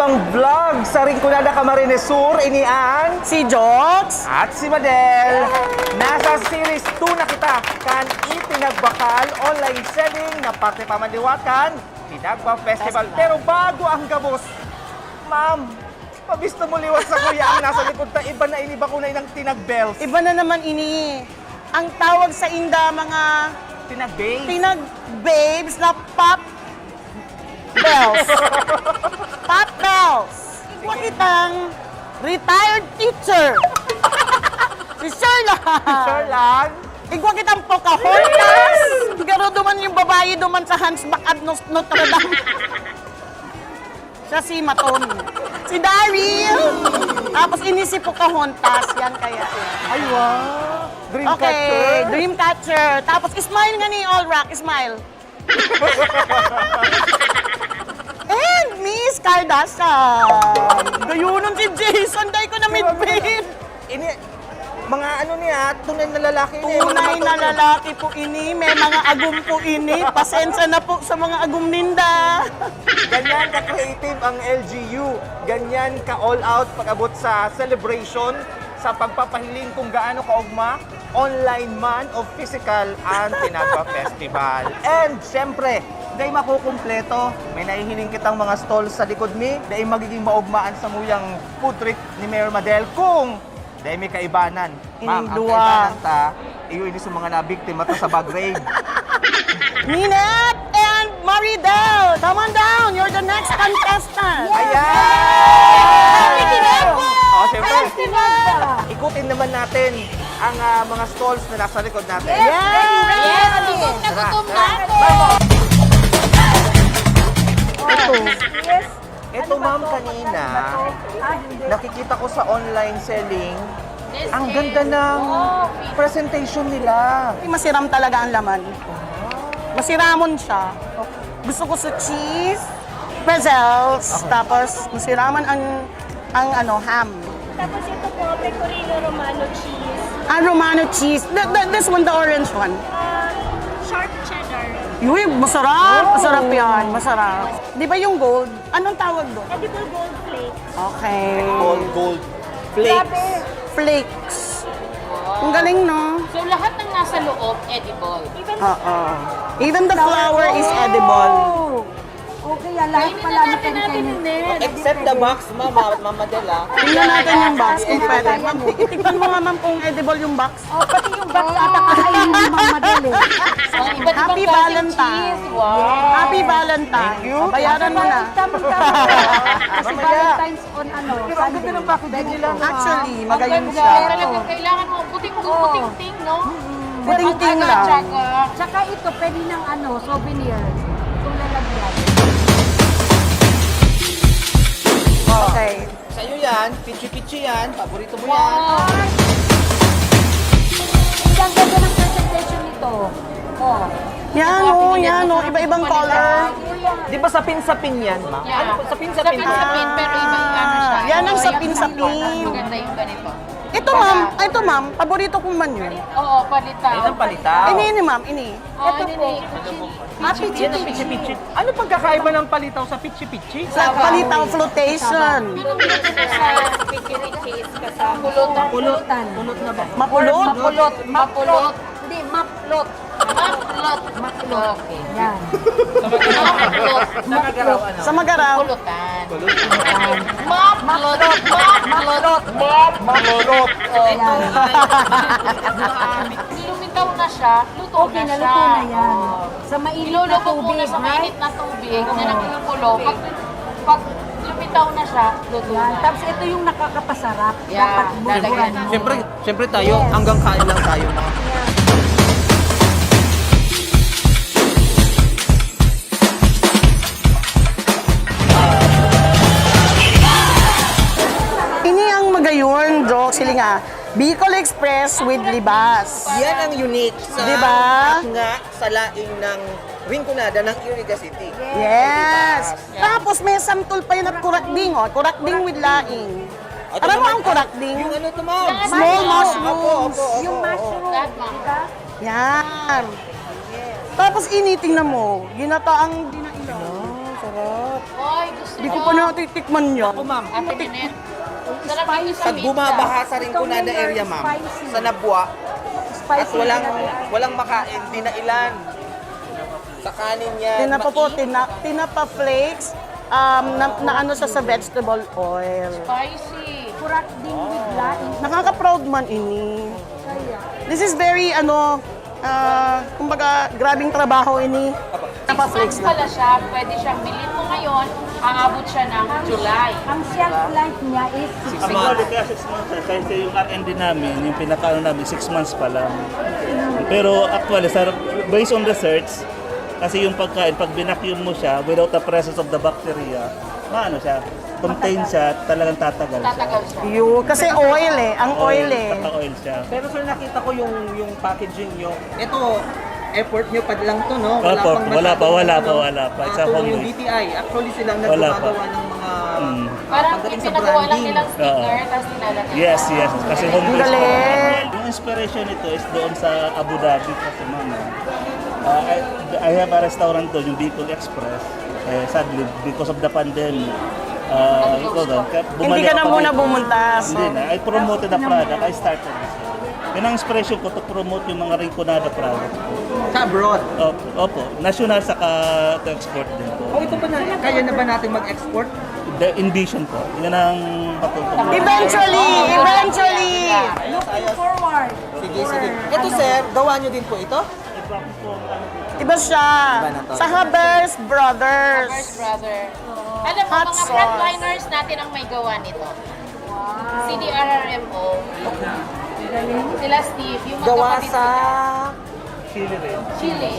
iba-ibang vlog sa Rinconada Camarines Sur, inian Si Jox. at si Madel. Nasa series 2 na kita kan itinagbakal online selling na parte pamandiwakan Tinagba Festival. Pero bago ang gabos, ma'am, pabista mo liwas sa kuya ang nasa likod ta iba na iniba ko na inang tinagbells. Iba na naman ini. Ang tawag sa inda mga Tinag-base. pinag-babes na pop bells. Pop bells. Makitang retired teacher. Si Sherlock. Sure lang. Igwa kitang Pocahontas. Garo duman yung babae duman sa Hunchback at Notre Dame. Siya si Maton. Si Daryl. Tapos ini si Pocahontas. Yan kaya. Ay, wow. Dreamcatcher. Okay, Dreamcatcher. Tapos smile nga ni All Rock. Smile. And Miss Kardashian. Gayunon si Jason. Dahil ko na midpin. Ini, mga ano niya, tunay na lalaki niya. Tunay na lalaki po ini. May mga agum po ini. Pasensya na po sa mga agum ninda. Ganyan ka-creative ang LGU. Ganyan ka-all out pag-abot sa celebration, sa pagpapahiling kung gaano kaugma, online man o physical ang Tinagba Festival. And syempre, dahil makukumpleto, may nahihiling kitang mga stalls sa likod mi, dahil magiging maugmaan sa muyang food trip ni Mayor Madel kung dahil may kaibanan. Ma'am, ang Inindua. kaibanan ta, iyo ini sa mga nabiktima ta sa bag raid. Ninette and Maridel, come on down. You're the next contestant. Ayan! Tinagba Oh, syempre. Festival. Ikutin naman natin ang mga stalls na nasa likod natin. Yes! Nagutom na ako. Ito ma'am, kanina, nakikita ko sa online selling, ang ganda ng presentation nila. Masiram talaga ang laman. Masiramon siya. Gusto ko sa cheese, pretzels, tapos masiraman ang ham. Tapos ito po, pecorino romano cheese. Romano cheese. This one, the orange one. Sharp cheddar. Uy, masarap. Masarap yan. Masarap. Di ba yung gold? Anong tawag doon? Edible gold flakes. Okay. Gold flakes. Flakes. Ang galing, no? So lahat ng nasa loob, edible. Even Oo. Even the flour is edible. Okay, lahat pala na kayo. Except the box, ma'am, Madel ah. Tingnan natin yung box kung pwede. Ma'am, tignan mo nga ma'am kung edible yung box. Oh, pati yung box ata kakainin ni Mama Madel eh. So, iba't Happy ibang klaseng Valentine. cheese. Wow. Happy Valentine. Thank you. Bayaran mo na. Tama-tama. Kasi Mamaya. Valentine's on ano, Sunday. ng packaging nila. Actually, Ang magayon ganda. siya. Talagang kailangan mo puting-puting, no? Puting-ting Ano, lang. tsaka, Tsaka ito, pwede ng ano, souvenir. Itong lalagyan. Okay. Sa'yo yan, pichi-pichi yan, paborito mo yan. wow. Ang ganda ng presentation nito. Oh. Yan o. Iba-ibang color. Di ba sapin-sapin yan, ma'am? Yeah. Ano po, sapin-sapin? Sapin-sapin, pero iba yung ano siya. Yan ang So, sapin-sapin. Maganda yung ganito. Ito ma'am, paborito kong man yun. Oo, palitaw. Ayun ang palitaw. Ini ma'am, ini. Ito po. Yan ang pichi-pichi. Ano pagkakaiba ng palitaw sa pichi-pichi? Sa palitaw flotation. Pinumili ko na sa pickery cheese kasama. Pulot. Pulutan. Mapulot. Mapulot. Mapulot. Hindi, maplot. Maplot. Maplot. Okay. Yan. Maplot. Sa Magaraw. Pulutan. Maplot. Maplot. Malulot. Yan. Lumitaw na siya, luto Okay, na siya. naluto na yan. Sa mainit na Ilulubog tubig, muna sa right? mainit na tubig, yan ang inukulo. Pag lumitaw na siya, luto Yan. na. Tapos ito yung nakakapasarap. Yeah, Dapat lalagyan bubuan mo. mo. Siyempre tayo, Yes. hanggang kain lang tayo. Ini ang magayon, Joke. Sili nga. Bicol Express with Libas. Yan ang unique sa Diba? nga sa laing ng Rinconada ng Iriga City. Yes. Tapos may samtul pa yun at kurakding, oh. Kurakding with laing. Alam mo ang kurakding? Yung ano to, ma'am? Small Opo, mushrooms. opo, opo, Yung opo. mushroom, Lahat, ma'am. diba? Yan. Tapos initing na mo. Ginata ang dinailaw. sarap. Oy, gusto Hindi ko pa natitikman yan. Ako, ma'am. Ate Linet. Sarap yung sa Pag bumabaha sa Rinconada Ito, area, ma'am, spicy. sa Nabwa, at Spicy. walang makain, dinailan. Sa kanin yan. Tinapa po, mais. tinapa flakes, na ano siya sa vegetable oil. Spicy. Kurak din with laing. Nakaka-proud man ini. This is very, kumbaga, grabing trabaho ini. Tinapa 6 flakes months pala na. siya. Pwede siyang bilhin mo ngayon. Aabot siya ng July. Ang shelf life niya is Actually, kaya 6 months kasi yung R&D namin, yung pinakaano namin, 6 months pa lang. Pero actually, sir, based on research, kasi yung pagkain, pag binacuum mo siya, without the presence of the bacteria, maano siya, contain siya, talagang tatagal siya. Tatagal siya. Kasi oil eh, ang oil eh. Saka-oil siya. Pero sir, nakita ko yung packaging nyo. Ito, effort nyo pa lang to, no? Opo, wala pa. It's a Yung homemade. DTI, actually silang Wala pa. nagpapagawa ng mga Parang pagdating sa pinagawa lang branding. nilang sticker, tapos nilalagay. Yes. Kasi home Ang based galing. Yung inspiration nito is doon sa Abu Dhabi kasi mama. I have a restaurant doon, yung Bicol Express. Sadly, because of the pandemic, Hindi ka na muna bumunta. Hindi na. I promoted the product. I started this. Yun ang inspiration ko to promote yung mga Rinconada product. Sa abroad. Opo. National saka to export din po. Oh, ito pa na, kaya na ba natin mag-export? The envision po. Yan ang patutungan. Eventually! looking forward. Sige. Ito sir, gawa nyo din po ito? Iba siya. Iba na to. Sa Habers Brothers. First brother. Alam mo, Hot mga sauce. frontliners natin ang may gawa nito. CDRRMO. Sila Steve. Yung Gawa magkapatid sa... Chili rin. Chile.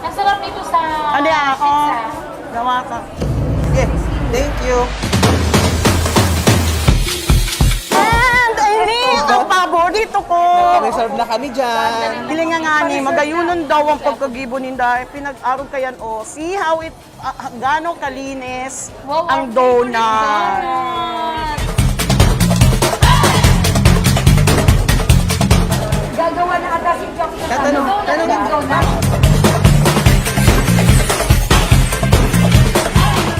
Ang sarap nito sa Ano yan? pizza. Gawa ka. Sige, thank you. And ini ang paborito ko. Reserve na kami dyan. Hilinga nga ni, magayunon daw ang pagkagibo ninda. Pinag-araw kayan o. See how it, gano'ng kalinis Wow, ang our favorite donut. donut. Gagawa na ata si Chok. Tanongin ko na.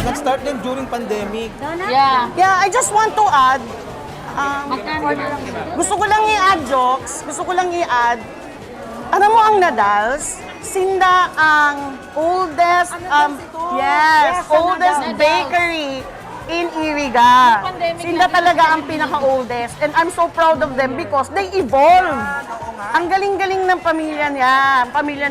Nag-start din during pandemic. Yeah. Yeah, I just want to add, Magkano lang? gusto ko lang i-add jokes, gusto ko lang i-add, alam mo ang Nadals, sinda ang oldest, oldest Nadals. bakery in Iriga. Pandemic Sinda na talaga ang pinaka-oldest and I'm so proud of them because they evolved. Ang galing-galing ng pamilya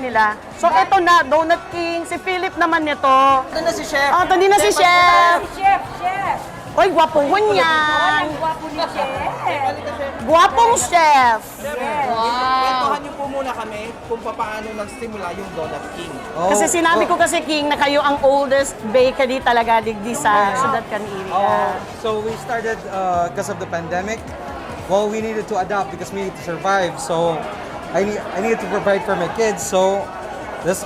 nila. So eto na, Donut King, si Philip naman nito. Ito na si Chef. Oh, tandi na si Chef. Chef. Oy, gwapuhon yan. Ang gwapo ni Chef. Gwapong chef. Wow. Kwentuhan niyo po muna kami kung paano nagsimula yung Donut King. Kasi sinabi ko kasi King na kayo ang oldest bakery talaga digdi sa syudad Kaniriga. So we started because of the pandemic. Well, we needed to adapt because we need to survive. So I needed to provide for my kids. So this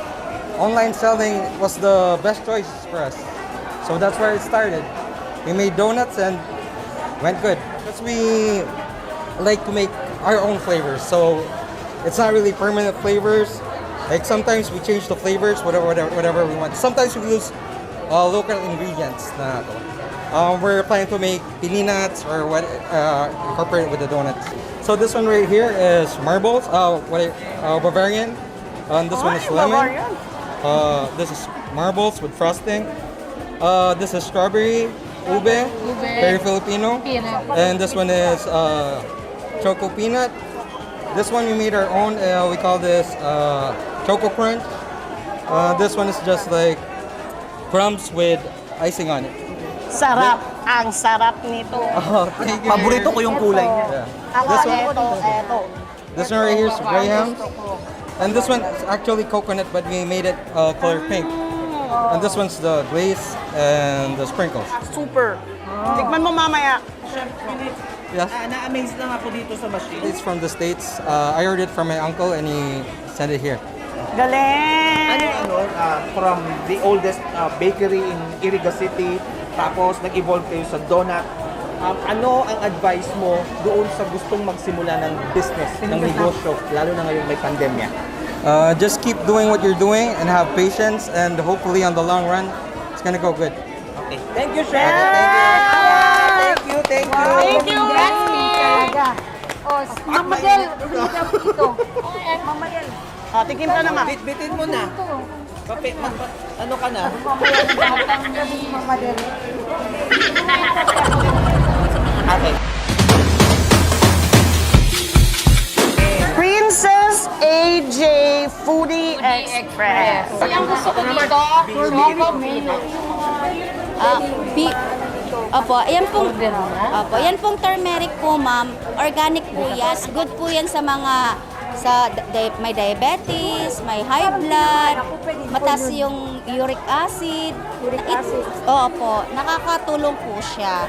online selling was the best choice for us. So that's where it started. We made donuts and went good. Because we like to make our own flavors. So it's not really permanent flavors. Like sometimes we change the flavors, whatever we want. Sometimes we use local ingredients. We're planning to make pininuts or incorporate it with the donuts. So this one right here is marbles, Bavarian. This one is lemon. This is marbles with frosting. This is strawberry, ube, very Filipino. And this one is choco peanut. This one we made our own. We call this choco crunch. This one is just like crumbs with icing on it. Sarap. Ang sarap nito. Thank you. Paborito ko yung kulay niya. Yeah. Ako, This one, eto. this one right here is graham. And this one is actually coconut, but we made it color pink. And this one's the glaze and the sprinkles. Super. Tikman mo mamaya. Yes. Na-amaze lang ako dito sa machine. It's from the States. I ordered it from my uncle and he sent it here. Galing. From the oldest bakery in Iriga City, tapos nag-evolve kayo sa donut. Ano ang advice mo doon sa gustong magsimula ng business, ng negosyo, lalo na ngayong may pandemya? Just keep doing what you're doing and have patience, and hopefully on the long run, It's gonna go good. Okay. Thank you, Chef. Thank you. Thank you. Thank you! Talaga. Oh, Mama Del, ito. Mama Del. Tikim ka naman. Bitbitin mo na. Ano ka na? Mama Del. Okay. Princess AJ Foodie Express. Yung gusto ko dito, choco milk. Opo, yan pong turmeric po, ma'am. Organic po yan. Good po yan sa mga may diabetes, may high blood, mataas yung uric acid. Opo, nakakatulong po siya.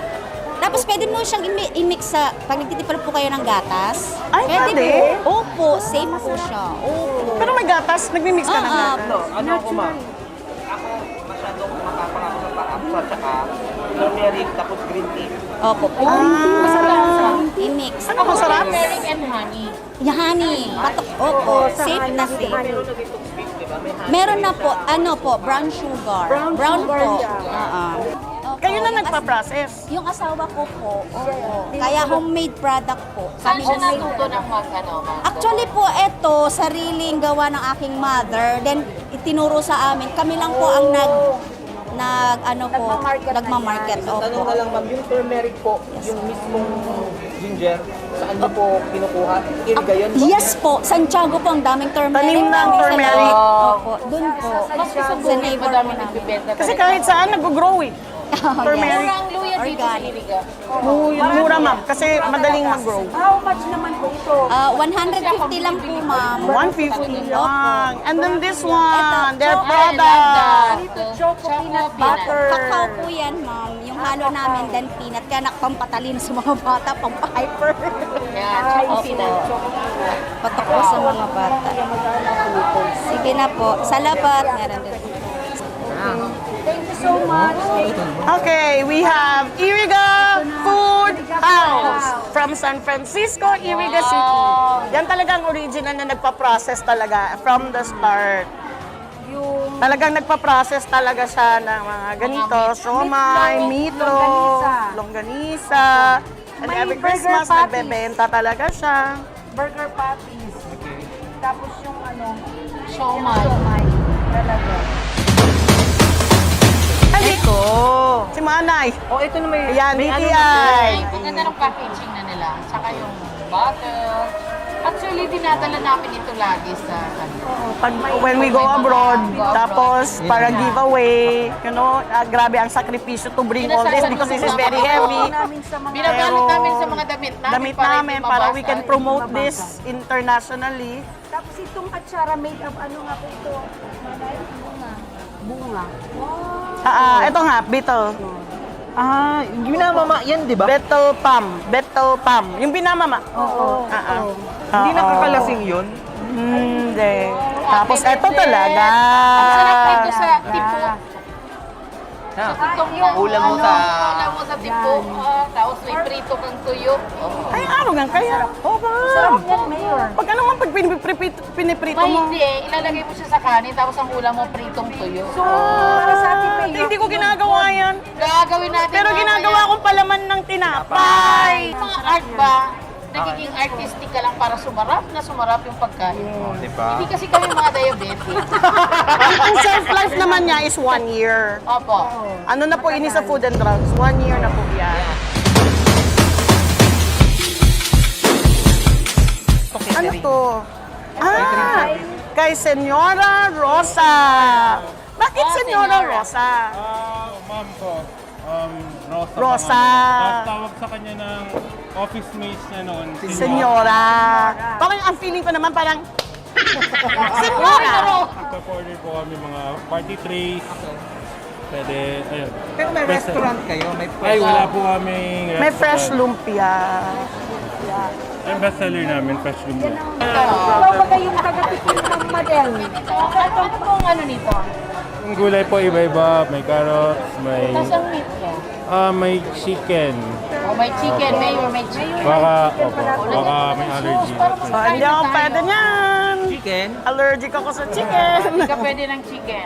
Tapos pwede mo siyang i-mix sa, pag nagtitipal po kayo ng gatas. Ay, pwede? Po. Opo, safe po siya. Opo. Pero may gatas, nagmi-mix ka ng gatas. Ano ako, ma'am? Ako, masyadong makapangako sa paapsa, tsaka turmeric, tapos green tea. Opo. I-mix. Ano masarap? Turmeric and honey. Yung honey. Opo, safe na safe. Meron na po, brown sugar. Brown po. Opo. Kayo na nagpa-process. Yung asawa ko po, opo. Kaya homemade product po. Saan Kami siya na natuto ng mag-ano? Actually po, ito, sariling gawa ng aking mother. Then, itinuro sa amin. Kami lang po ang nagmamarket. Tanong Opo. na lang, ma'am, yung turmeric po, yung mismong ginger, saan niyo po kinukuha? Iriga yun? Yes po, Santiago po ang daming turmeric. Tanim ng namin sa turmeric. loob. Opo, dun po. Mas Sa sa neighbor madami po namin. nagbibenta. Kasi kahit saan, nag-grow eh. Turmeric. Mura ang luya dito sa Organic. Iriga. Mura ma'am, kasi madaling mag-grow. How much naman po ito? 150 lang po, ma'am. 150 lang. And then this one, Ito, their chocolate. product. Choco peanut butter. Kakao po yan, ma'am. Yung halo namin, then peanut. Kaya pampatalino sa mga bata, pampa-hyper. Yan, choco Opo. peanut. Patok po sa mga bata. Sige na po. Salamat. Meron din. Thank you so much. Okay, we have Iriga Food House from San Francisco, Iriga City. Yan talagang original na nagpa-process talaga from the start. Talagang nagpa-process talaga siya ng mga ganito, somay, meatloaf, longganisa. And May every burger Christmas, patties. nagbebenta talaga siya. Burger patties. Tapos yung Siomai. siomai. Talaga. Ay, ito! Si Manay. Oh, ito na may... Ayan, may ano DTI. Ay, ang ganda ng packaging na nila. Tsaka yung bottle. Actually, dinadala namin ito lagi sa When we go abroad, Go abroad. tapos para giveaway, you know, grabe ang sakripisyo to bring all this because this is very heavy. Namin sa mga Binagamit namin sa mga damit namin. Damit namin para we can mabasa. promote this internationally. Tapos itong atsara made of ano nga po ito? Manay? Bunga. Ito nga, beetle. Ginamama yan, di ba? Beetle palm. Beetle palm. Yung binamama. Oo. Hindi nakakalasing yun. Hindi. Tapos ito talaga. Ang sarap nito sa tipo. Ulam mo sa... Ulam mo sa tipo. Tapos may prito kang tuyo. Ay, ano nga kaya? Oo ba? Sarap yan, Mayor. Pag ano nga pag piniprito May mo. hindi, ilalagay mo siya sa kanin tapos ang ulam mo pritong tuyo. Para sa atin, Mayor. Hindi ko ginagawa yan. Gagawin natin Pero mamaya. ginagawa kong palaman ng tinapay. Mga art ba, nagiging artistic ka lang para sumarap yung pagkain. Di ba? Hindi kasi kami mga diabetic. Ang shelf life naman niya is 1 year. Opo. Ano na po ini sa food and drugs? 1 year na po yan. Ano to? Kay Senora Rosa. Bakit Senora Rosa? Ma'am ko, Rosa. Rosa. Tapos tawag sa kanya ng office mates niya noon. Senora. Parang ang feeling ko naman parang Senora. Nagpa-order po kami mga party trays. Pwede, ayun. Pero may restaurant kayo? Ay, wala po kaming May fresh lumpia. Yung bestseller namin, fresh lumpia. Ikaw ba kayong taga-tikim ng Madel? Ano po ang ano nito? Yung gulay po iba-iba, may carrots, may Tapos ang meat niya. may chicken. O may chicken, may chicken. Baka may allergy. So, hindi ako pwede niyan. chicken. Allergic ako sa chicken. Hindi ka pwede ng chicken.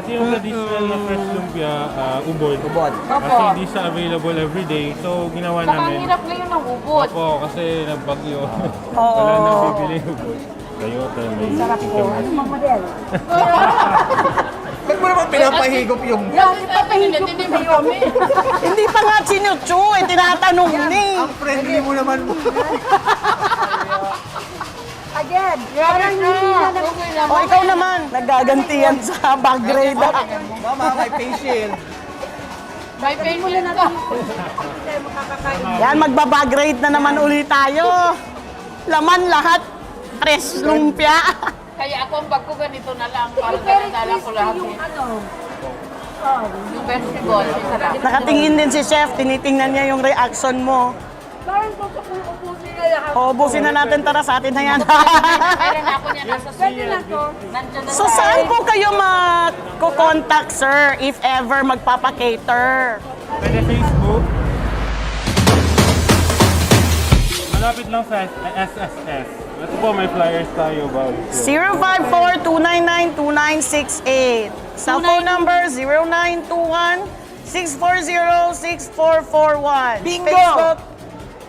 Kasi yung traditional na fresh lumpia, ubod. Ubod. Kasi hindi siya available everyday. So, ginawa Saka ang namin. hirap lang yung ubod. Opo, kasi nagbagyo. Oo. Wala nang bibili ubod. Tayo, may Sarap po. Ano mga model? Ba't mo naman pinapahigop yung... Hindi mo kami. Hindi pa nga sinutsu, tinatanong ni. Ang friendly mo naman mo. Again, parang hindi na O ikaw naman, nagagantiyan sa bag grade. Mama, may face shield. May payment ka. Yan, magbabag grade na naman ulit tayo. Laman lahat, tres lumpia. Kaya ako ang bag ko ganito na lang para daladala ko lahat. Yung vegetable, sarap. Nakatingin din si chef, tinitingnan niya yung reaction mo. parang gusto kong ubusin na lahat. O, ubusin na natin, tara sa atin na yan. Meron ako niya nasa Pwede na to. Nandiyan na So, saan po kayo mag-contact, sir, if ever magpapa-cater? Pwede Facebook. Malapit lang sa SSS. Ito po, may flyers tayo about. 054-299-2968. Cellphone number 0921-640-6441. Bingo! Facebook.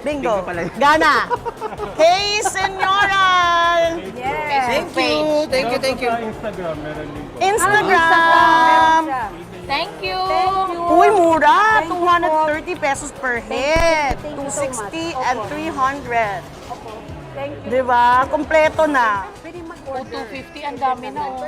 Bingo. Bingo pala yun. Gana. Hey, senora! Thank you. Thank you, thank you. Sa Instagram, meron din po. Instagram. Thank you. Uy, mura. 230 pesos per head. 260 and 300. Thank you. Diba? Kompleto na. Pwede O, mag-order. 250, ang dami na. Oh.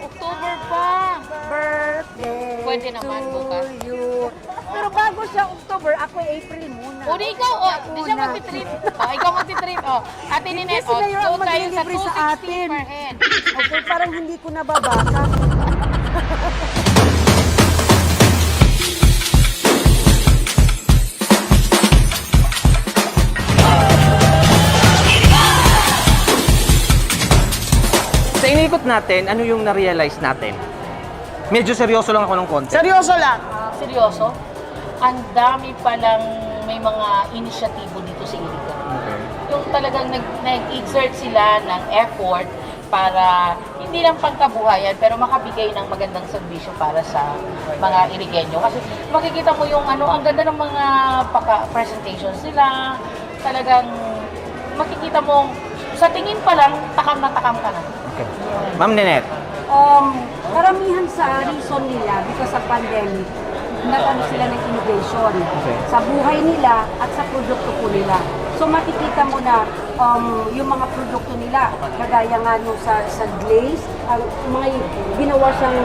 October pa. Birthday Pwede naman to bukas. you. Pero bago siya October, ako April muna. O, di ikaw, di siya magti-trip. Ikaw magti-trip. Ate Ninette, sila yung so tayo sa mag-delivery sa 260 atin. per head. Okay, parang hindi ko nababasa. Sa inikot natin, ano yung na-realize natin? Medyo seryoso lang ako ng konti. Seryoso lang. Seryoso? Ang dami palang may mga inisyatibo dito sa Iriga. Yung talagang nag-exert sila ng effort para hindi lang pangkabuhayan pero makabigay ng magandang serbisyo para sa mga Irigenyo. Kasi makikita mo yung ang ganda ng mga presentations nila. Talagang makikita mo sa tingin pa lang takam na takam ka na. Okay. Ma'am Ninette, Karamihan sa reason nila because of pandemic, nag-ano sila ng innovation sa buhay nila at sa produkto po nila. So makikita mo na yung mga produkto nila, kagaya nga nung sa glaze, ang mga ginawa siyang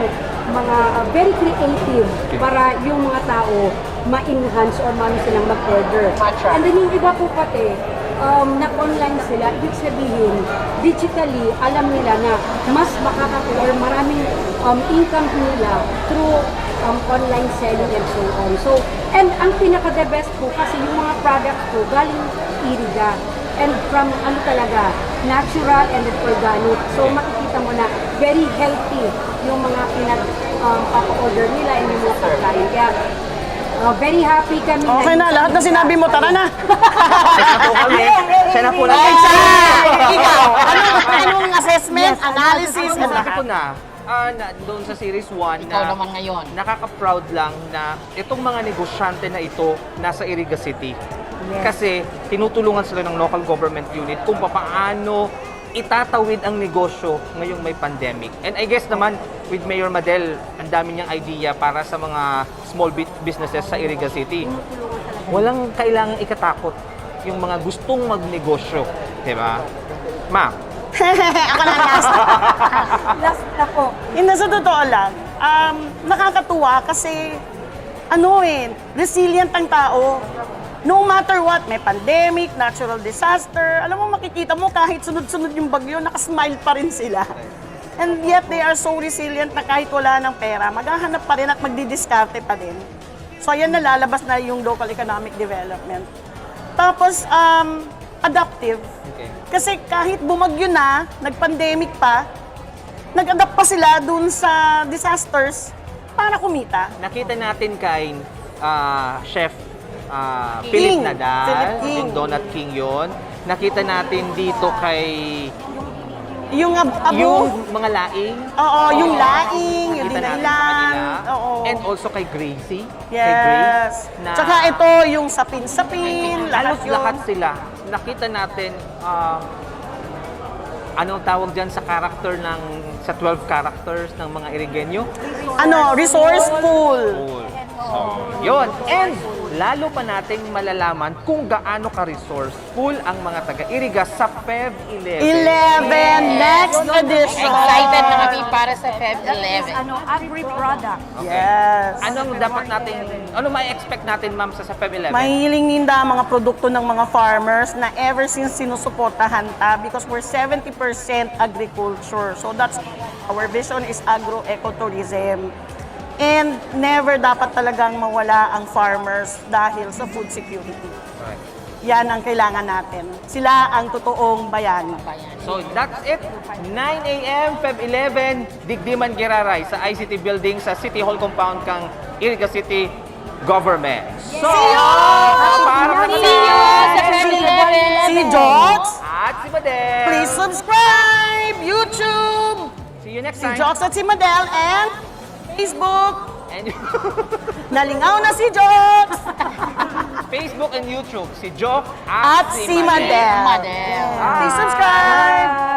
mga very creative para yung mga tao ma-enhance or mano silang mag-order. Matcha. And then yung iba po pati, nag-online sila, ibig sabihin, digitally, alam nila na mas makakakuha or maraming income nila through online selling and so on. So, and ang pinaka-the best po kasi yung mga products po galing Iriga and from talaga, natural and organic. So, makikita mo na very healthy yung mga pinag-order nila and yung mga pagkain. Kaya, very happy kami. Okay na, lahat na sinabi mo, tara na. siya na po kami. Siya na po na. Ikaw, anong assessment, analysis, and Sabi ko lahat? doon sa Series 1 Ikaw na naman ngayon. nakaka-proud lang na itong mga negosyante na ito nasa Iriga City. Kasi tinutulungan sila ng local government unit kung paano itatawid ang negosyo ngayong may pandemic. And I guess naman with Mayor Madel, ang dami niyang idea para sa mga small businesses sa Iriga City. Walang kailangang ikatakot yung mga gustong magnegosyo, 'di ba? Ma'am, Ako na last. Last na po. Hindi, sa totoo lang, nakakatuwa kasi, resilient ang tao. No matter what, may pandemic, natural disaster, alam mo, makikita mo kahit sunod-sunod yung bagyo, nakasmile pa rin sila. And yet, they are so resilient na kahit wala ng pera, maghahanap pa rin at magdidiskarte pa din. So, ayan, nalalabas na yung local economic development. Tapos, adaptive. okay. Kasi kahit bumagyo na, nag-pandemic pa, nag-adapt pa sila dun sa disasters para kumita. Nakita natin kay Chef King. Philip Nadal, Philip King. yung Donut King yon. Nakita natin dito kay Yung abo. Yung mga laing. Oo, yung laing, yung Nakita natin sa dinailan. kanila. Oo. And also kay Gracie. Kay Grace. Yes. Na, Tsaka ito, yung sapin-sapin. halos yun. lahat sila. Nakita natin, anong tawag dyan sa character ng, sa 12 characters ng mga Irigenyo? Ano, resourceful. Yun. And lalo pa nating malalaman kung gaano ka-resourceful ang mga taga-Iriga sa Feb 11. 11, next edition. Excited na kami para sa Feb 11. agri-product. Yes. Anong dapat natin, ano may expect natin, ma'am, sa Feb 11? Mahiling ninda ang mga produkto ng mga farmers na ever since sinusuportahan ta because we're 70% agriculture. So that's our vision is agro-ecotourism. And never dapat talagang mawala ang farmers dahil sa food security. Yan ang kailangan natin. Sila ang totoong bayani. So that's it. 9 a.m. Feb 11, Digdiman Giraray sa ICT building sa City Hall compound kang Iriga City Government. So, para See you sa Feb 11. Si Jox, at si Madel. please subscribe! YouTube! See you next Si time. Jox at si Madel and Facebook. And Nalingaw na si Jox! Facebook and YouTube, si Joe At si Madel. Madel. Please subscribe!